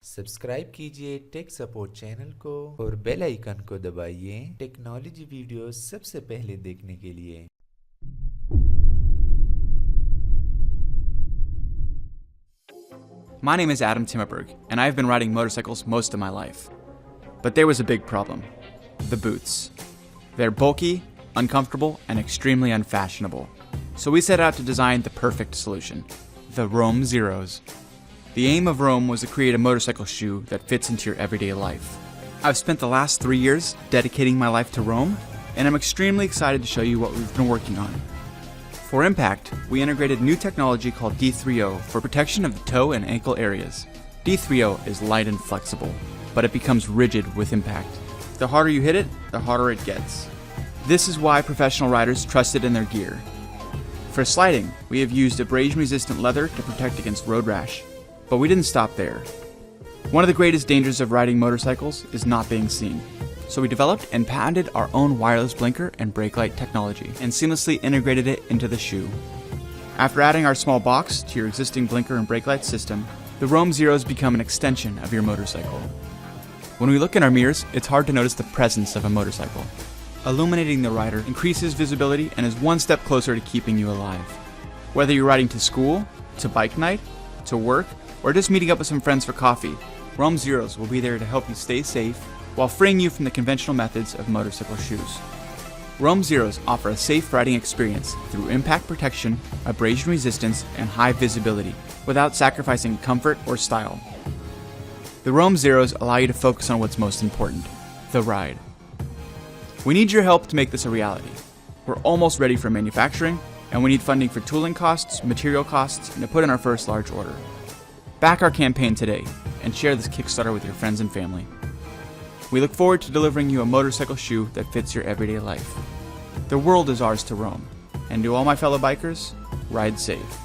Subscribe कीजिए tech support channel को और बेल आइकन को दबाइए टेक्नोलॉजी वीडियोस सबसे पहले देखने के लिए। My name is Adam Timmerberg, and I've been riding motorcycles most of my life. But there was a big problem: the boots. They're bulky, uncomfortable, and extremely unfashionable. So we set out to design the perfect solution: the Roam Zeros. The aim of Roam was to create a motorcycle shoe that fits into your everyday life. I've spent the last 3 years dedicating my life to Roam, and I'm extremely excited to show you what we've been working on. For impact, we integrated new technology called D3O for protection of the toe and ankle areas. D3O is light and flexible, but it becomes rigid with impact. The harder you hit it, the harder it gets. This is why professional riders trust it in their gear. For sliding, we have used abrasion-resistant leather to protect against road rash. But we didn't stop there. One of the greatest dangers of riding motorcycles is not being seen. So we developed and patented our own wireless blinker and brake light technology and seamlessly integrated it into the shoe. After adding our small box to your existing blinker and brake light system, the Roam Zeros become an extension of your motorcycle. When we look in our mirrors, it's hard to notice the presence of a motorcycle. Illuminating the rider increases visibility and is one step closer to keeping you alive. Whether you're riding to school, to bike night, to work, or just meeting up with some friends for coffee, Roam Zeros will be there to help you stay safe while freeing you from the conventional methods of motorcycle shoes. Roam Zeros offer a safe riding experience through impact protection, abrasion resistance, and high visibility without sacrificing comfort or style. The Roam Zeros allow you to focus on what's most important: the ride. We need your help to make this a reality. We're almost ready for manufacturing, and we need funding for tooling costs, material costs, and to put in our first large order. Back our campaign today and share this Kickstarter with your friends and family. We look forward to delivering you a motorcycle shoe that fits your everyday life. The world is ours to roam, and to all my fellow bikers, ride safe.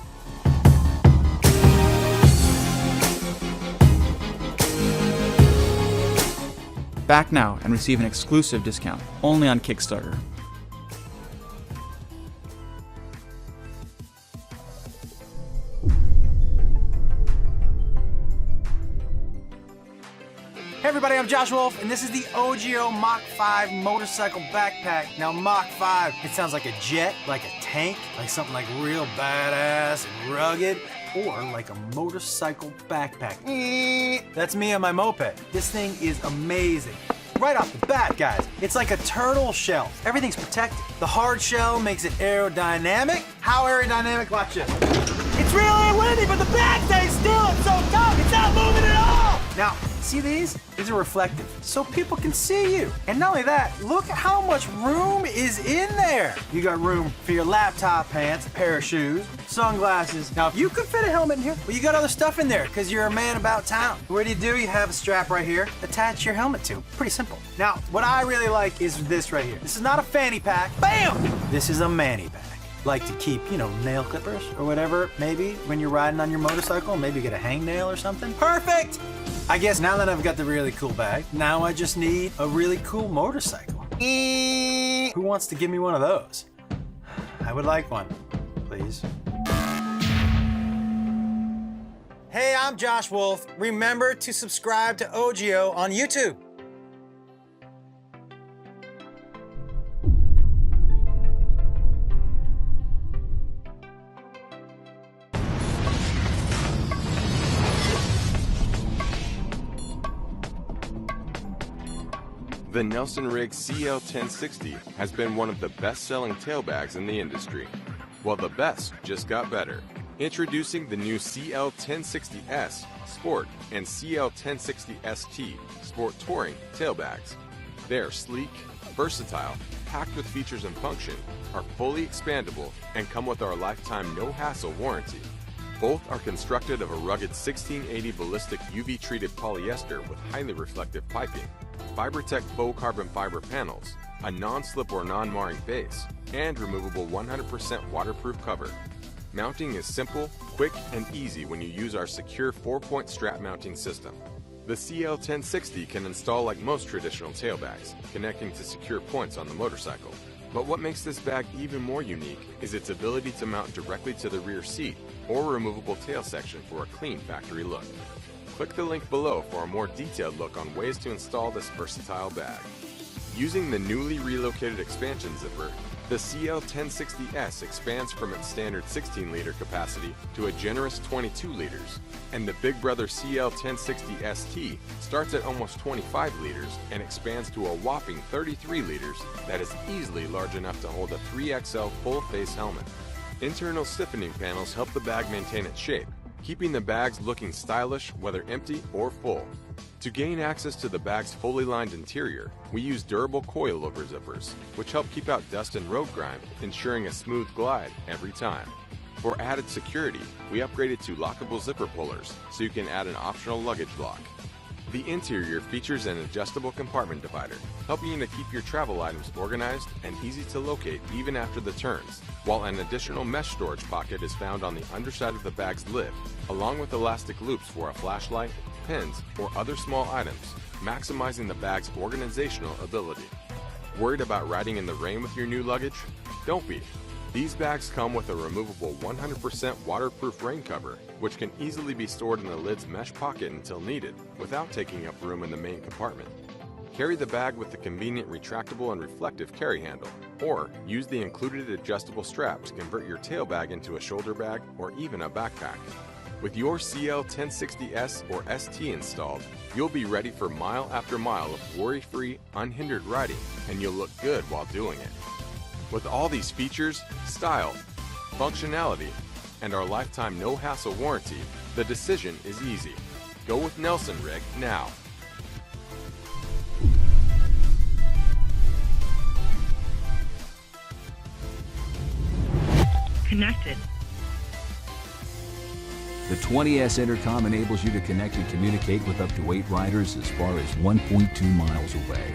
Back now and receive an exclusive discount only on Kickstarter. Hey everybody, I'm Josh Wolf, and this is the OGO Mach 5 motorcycle backpack. Now Mach 5, it sounds like a jet, like a tank, like something like real badass and rugged, or like a motorcycle backpack. That's me on my moped. This thing is amazing. Right off the bat, guys, it's like a turtle shell. Everything's protected. The hard shell makes it aerodynamic. How aerodynamic? Watch this. It's really windy, but the back stays still. It's so tough. It's not moving at all. Now, see these? These are reflective, so people can see you. And not only that, look at how much room is in there. You got room for your laptop, pants, a pair of shoes, sunglasses. Now, if you could fit a helmet in here, well, you got other stuff in there because you're a man about town. What do? You have a strap right here, attach your helmet to. Pretty simple. Now, what I really like is this right here. This is not a fanny pack. Bam! This is a manny pack. Like to keep, nail clippers or whatever, maybe when you're riding on your motorcycle, maybe get a hangnail or something. Perfect! I guess now that I've got the really cool bag, now I just need a really cool motorcycle. Who wants to give me one of those? I would like one, please. Hey, I'm Josh Wolf. Remember to subscribe to OGO on YouTube. The Nelson Riggs CL1060 has been one of the best-selling tailbags in the industry. Well, the best just got better. Introducing the new CL1060S Sport and CL1060ST Sport Touring tailbags. They are sleek, versatile, packed with features and function, are fully expandable, and come with our lifetime no-hassle warranty. Both are constructed of a rugged 1680 ballistic UV-treated polyester with highly reflective piping, FiberTech faux carbon fiber panels, a non-slip or non-marring base, and removable 100% waterproof cover. Mounting is simple, quick, and easy when you use our secure 4-point strap mounting system. The CL1060 can install like most traditional tailbags, connecting to secure points on the motorcycle. But what makes this bag even more unique is its ability to mount directly to the rear seat or removable tail section for a clean factory look. Click the link below for a more detailed look on ways to install this versatile bag. Using the newly relocated expansion zipper, the CL1060S expands from its standard 16-liter capacity to a generous 22 liters, and the Big Brother CL1060ST starts at almost 25 liters and expands to a whopping 33 liters that is easily large enough to hold a 3XL full-face helmet. Internal stiffening panels help the bag maintain its shape, keeping the bags looking stylish whether empty or full. To gain access to the bag's fully lined interior, we use durable coilover zippers, which help keep out dust and road grime, ensuring a smooth glide every time. For added security, we upgraded to lockable zipper pullers, so you can add an optional luggage lock. The interior features an adjustable compartment divider, helping you to keep your travel items organized and easy to locate even after the turns, while an additional mesh storage pocket is found on the underside of the bag's lid, along with elastic loops for a flashlight, pens, or other small items, maximizing the bag's organizational ability. Worried about riding in the rain with your new luggage? Don't be. These bags come with a removable 100% waterproof rain cover, which can easily be stored in the lid's mesh pocket until needed, without taking up room in the main compartment. Carry the bag with the convenient retractable and reflective carry handle, or use the included adjustable strap to convert your tail bag into a shoulder bag or even a backpack. With your CL1060S or ST installed, you'll be ready for mile after mile of worry-free, unhindered riding, and you'll look good while doing it. With all these features, style, functionality, and our lifetime no-hassle warranty, the decision is easy. Go with Nelson Rig now. Connected. The 20S intercom enables you to connect and communicate with up to 8 riders as far as 1.2 miles away.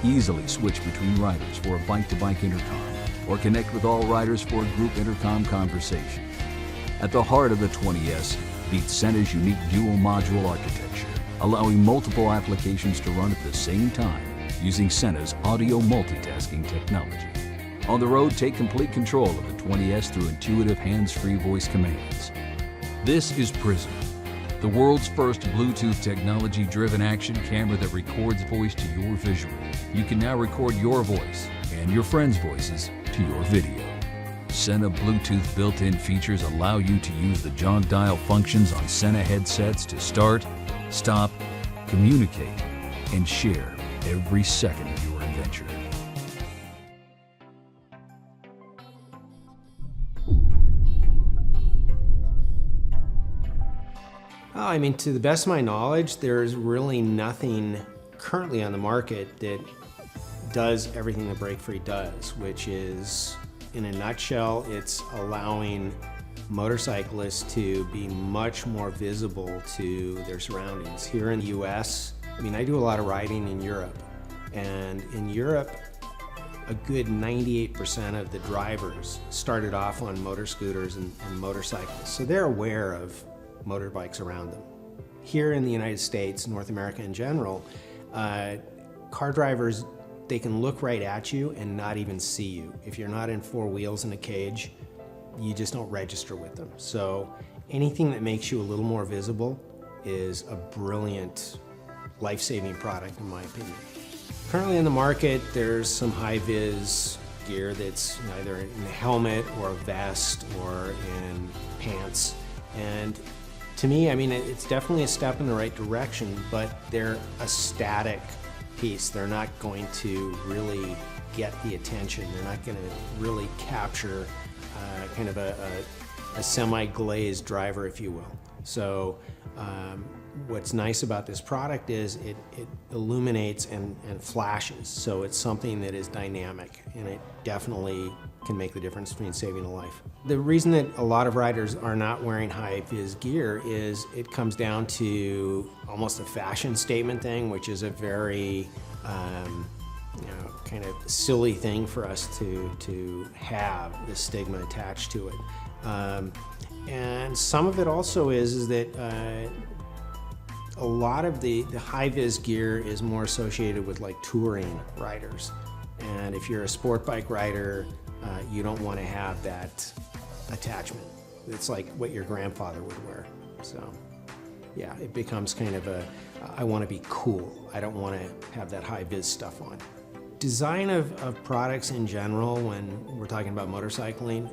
Easily switch between riders for a bike-to-bike intercom, or connect with all riders for a group intercom conversation. At the heart of the 20S beats Sena's unique dual module architecture, allowing multiple applications to run at the same time using Sena's audio multitasking technology. On the road, take complete control of the 20S through intuitive hands-free voice commands. This is Prism, the world's first Bluetooth technology-driven action camera that records voice to your visual. You can now record your voice and your friends' voices to your video. Sena Bluetooth built-in features allow you to use the jog dial functions on Sena headsets to start, stop, communicate, and share every second of your adventure. I mean, to the best of my knowledge, there's really nothing currently on the market that does everything that BreakFree does, which is, in a nutshell, it's allowing motorcyclists to be much more visible to their surroundings. Here in the US, I mean, I do a lot of riding in Europe, and in Europe, a good 98% of the drivers started off on motor scooters and motorcycles, so they're aware of motorbikes around them. Here in the United States, North America in general, car drivers, they can look right at you and not even see you. If you're not in 4 wheels in a cage, you just don't register with them. So anything that makes you a little more visible is a brilliant, life-saving product in my opinion. Currently in the market, there's some high-vis gear that's either in a helmet or a vest or in pants. And to me, I mean, it's definitely a step in the right direction, but they're a static piece. They're not going to really get the attention. They're not going to really capture kind of a semi-glazed driver, if you will. So what's nice about this product is it illuminates and flashes. So it's something that is dynamic, and it definitely can make the difference between saving a life. The reason that a lot of riders are not wearing high-vis gear is it comes down to almost a fashion statement thing, which is a very kind of silly thing for us to have this stigma attached to it. And some of it also is that a lot of the high-vis gear is more associated with like touring riders. And if you're a sport bike rider, you don't want to have that attachment. It's like what your grandfather would wear. So yeah, it becomes kind of a, I want to be cool. I don't want to have that high-vis stuff on. Design of products in general, when we're talking about motorcycling,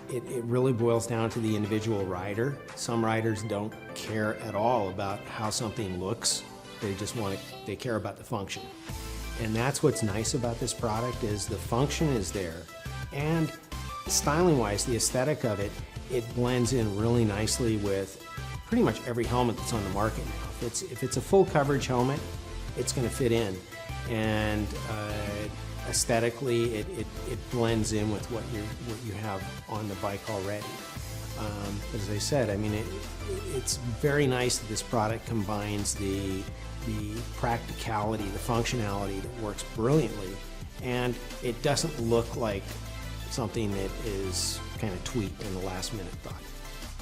it really boils down to the individual rider. Some riders don't care at all about how something looks. They just they care about the function. And that's what's nice about this product, is the function is there. And styling-wise, the aesthetic of it, it blends in really nicely with pretty much every helmet that's on the market now. If it's a full coverage helmet, it's going to fit in. And aesthetically, it blends in with what you have on the bike already. As I said, I mean, it's very nice that this product combines the practicality, the functionality that works brilliantly, and it doesn't look like something that is kind of tweaked in the last minute thought.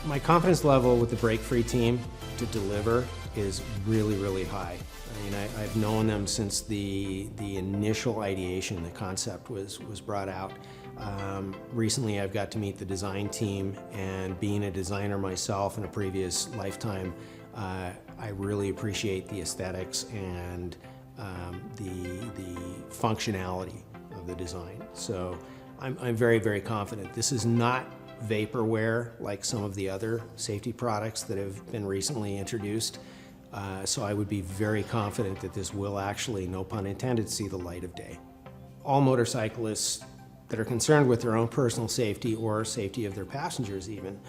My confidence level with the BreakFree team to deliver is really, really high. I mean, I've known them since the initial ideation, the concept was brought out. Recently I've got to meet the design team, and being a designer myself in a previous lifetime, I really appreciate the aesthetics and the functionality of the design. So I'm very, very confident. This is not vaporware like some of the other safety products that have been recently introduced. So I would be very confident that this will actually, no pun intended, see the light of day. All motorcyclists that are concerned with their own personal safety or safety of their passengers even,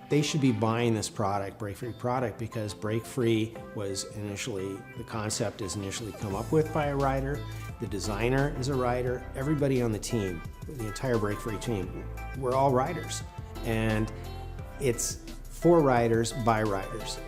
they should be buying this product, BreakFree product, because BreakFree was initially, the concept is initially come up with by a rider, the designer is a rider, everybody on the team, the entire BreakFree team, we're all riders. And it's for riders by riders.